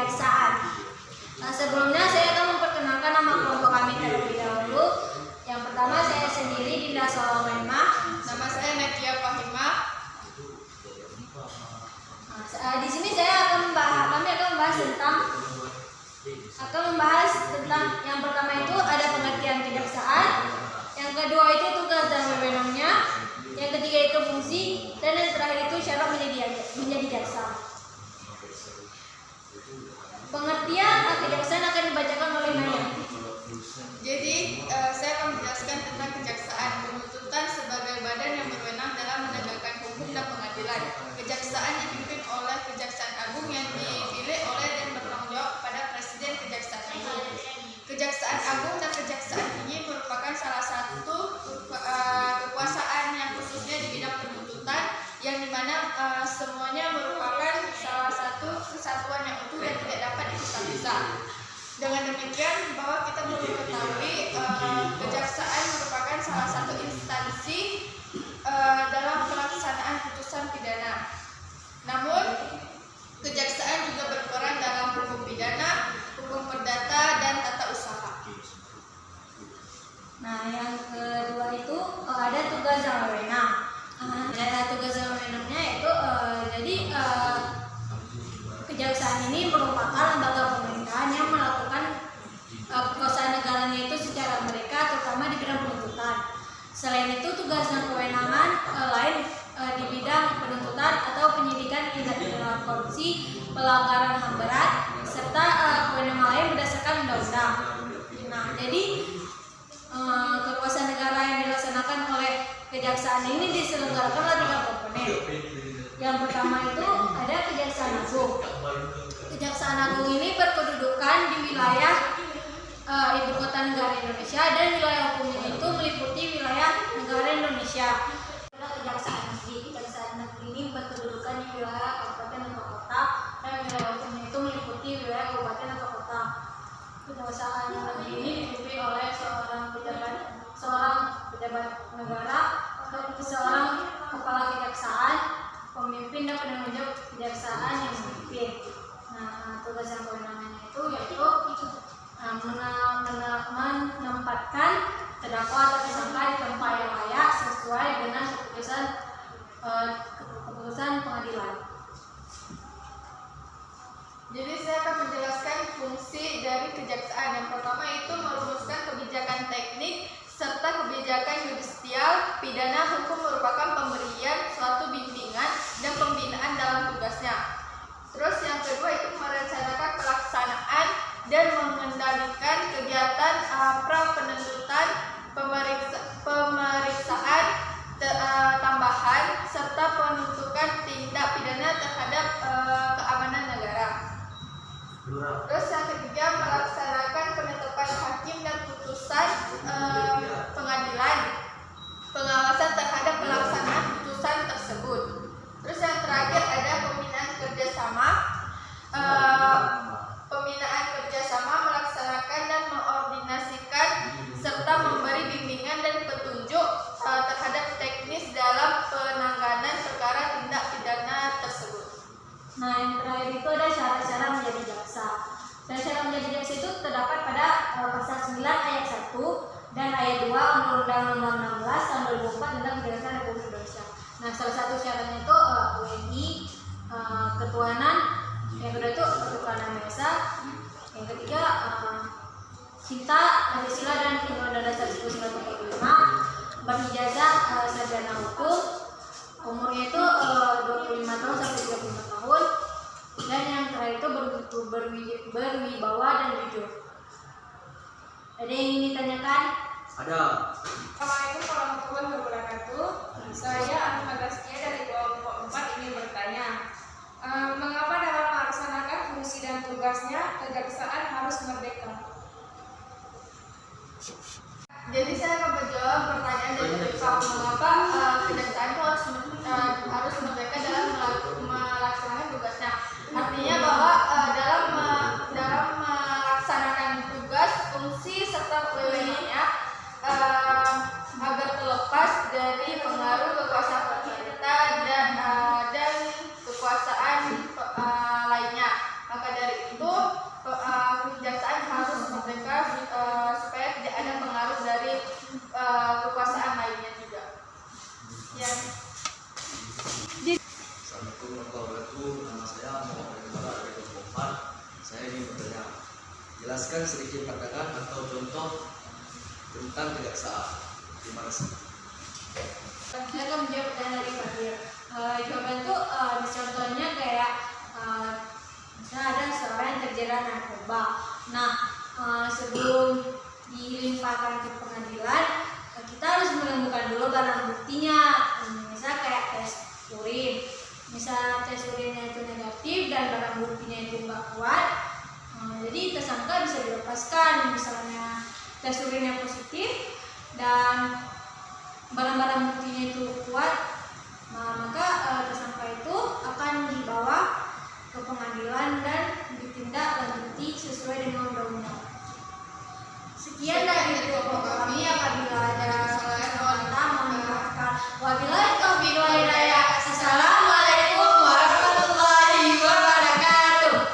kejaksaan. Sebelumnya saya akan memperkenalkan nama kelompok kami terlebih dahulu. Yang pertama saya sendiri Dinda Solomemah. Nama saya Nakia Fahimah. Di sini kami akan membahas tentang yang pertama itu ada pengertian kejaksaan, yang kedua itu tugas dan wewenangnya, yang ketiga itu fungsi, dan yang terakhir itu syarat menjadi jaksa. Pengertian kejaksaan akan dibacakan oleh Naya. Jadi saya akan menjelaskan tentang kejaksaan. Penuntutan sebagai badan yang berwenang dalam menegakkan hukum dan pengadilan. Kejaksaan dipimpin oleh Kejaksaan Agung yang dipilih oleh dan bertanggung jawab pada Presiden Kejaksaan Agung. Kejaksaan Agung dan Kejaksaan Tinggi merupakan salah satu kekuasaan yang khususnya di bidang penuntutan, yang dimana semuanya merupakan salah satu kesatuan yang utuh dan tidak dapat dipisah-pisah. Dengan demikian bahwa kita perlu mengetahui kejaksaan merupakan salah satu instansi dalam pelaksanaan putusan pidana. Namun kejaksaan juga berperan dalam hukum pidana, hukum perdata, dan tata usaha. Nah, yang kedua itu ada tugas dan wewenang. Tugas dan wewenangnya itu kejaksaan ini merupakan lembaga pemerintahan yang melakukan kekuasaan negaranya itu secara mereka, terutama di bidang penuntutan. Selain itu tugas dan kewenangan lain di bidang penuntutan atau penyidikan tindak pidana korupsi, pelanggaran HAM berat, serta kewenangan lain berdasarkan undang-undang. Nah, jadi kekuasaan negara yang dilaksanakan oleh kejaksaan ini diselenggarakan oleh 3 komponen. Yang pertama itu ada Kejaksaan Agung. Kejaksaan Agung ini berkedudukan di wilayah ibu kota negara Indonesia, dan wilayah hukumnya itu meliputi wilayah negara Indonesia. Kejaksaan Negeri. Kejaksaan Negeri ini berkedudukan di wilayah kabupaten atau kota, dan wilayah hukumnya itu meliputi wilayah kabupaten atau kota. Kejaksaan Negeri ini dipimpin oleh seorang pejabat negara, seorang kepala kejaksaan, pemimpin dan penanggung jawab kejaksaan yang memimpin. Nah, tugas dan kewenangannya itu yaitu menempatkan terdakwa atau tersangka di tempat yang layak sesuai dengan keputusan pengadilan. Jadi saya akan menjelaskan fungsi dari kejaksaan. Yang pertama itu merumuskan kebijakan teknik serta kebijakan yudisial. Pidana hukum merupakan pemberian suatu bimbingan dan pembinaan dalam tugasnya. Terus yang kedua itu merencanakan pelaksanaan dan mengendalikan kegiatan pra penuntutan, pemeriksaan tambahan, serta penuntutan tindak pidana terhadap keamanan negara. Terus yang ketiga melaksanakan penetapan hakim dan putusan pengadilan, pengawasan terhadap pelaksanaan putusan tersebut. Terus yang terakhir ada pembinaan kerjasama melaksanakan dan mengordinasikan serta memberi bimbingan dan petunjuk terhadap teknis dalam penanganan perkara tindak pidana tersebut. Nah, yang terakhir itu ada syarat-syarat menjadi jaksa. Syarat menjadi jaksa itu terdapat pada pasal 9 ayat 1 dan ayat 2 Undang-Undang Nomor 16 Tahun 2004 tentang Kejaksaan Republik Indonesia. Nah, salah satu syaratnya itu UNI, ketuhanan, yang kedua itu ketuhanan biasa, yang ketiga cinta, Pancasila dan Undang-Undang Dasar 1945, berijazah sarjana hukum, umurnya itu 25 tahun sampai 35 tahun, dan yang terakhir itu berwibawa dan jujur. Ada yang ingin ditanyakan? Ada. Assalamualaikum warahmatullahi wabarakatuh. Saya Ahmad Raskia dari kelompok 4 ingin bertanya, mengapa dalam melaksanakan fungsi dan tugasnya kejaksaan harus merdeka? Jadi saya akan menjawab pertanyaan dari Pak, mengapa kejaksaan itu harus merdeka dalam melaksanakan tugasnya. Artinya bahwa dalam melaksanakan tugas, fungsi serta wewenangnya agar terlepas dari pengaruh kekuasaan pemerintah dan kekuasaan lainnya. Maka dari itu kejaksaan harus merdeka supaya tidak ada pengaruh dari kekuasaan lainnya juga. Ya. Assalamualaikum warahmatullahi wabarakatuh. Nama saya Muhammad Iqbal dari Kelompok 4. Saya ingin bertanya, jelaskan sedikit pandangan atau contoh tentang kejaksaan. Terima kasih. Saya akan menjawab pertanyaan dari Fadil. Jawaban itu contohnya kayak misalnya ada seorang yang terjerat narkoba. Nah, sebelum dilimpahkan ke pengadilan, kita harus menemukan dulu barang buktinya. Misalnya kayak tes urin. Misal tes urinnya itu negatif dan barang buktinya itu nggak kuat, jadi tersangka bisa dilepaskan. Misalnya tes urinnya positif dan barang-barang buktinya itu kuat, maka tersangka itu akan dibawa ke pengadilan dan ditindaklanjuti sesuai dengan undang-undang. Sekian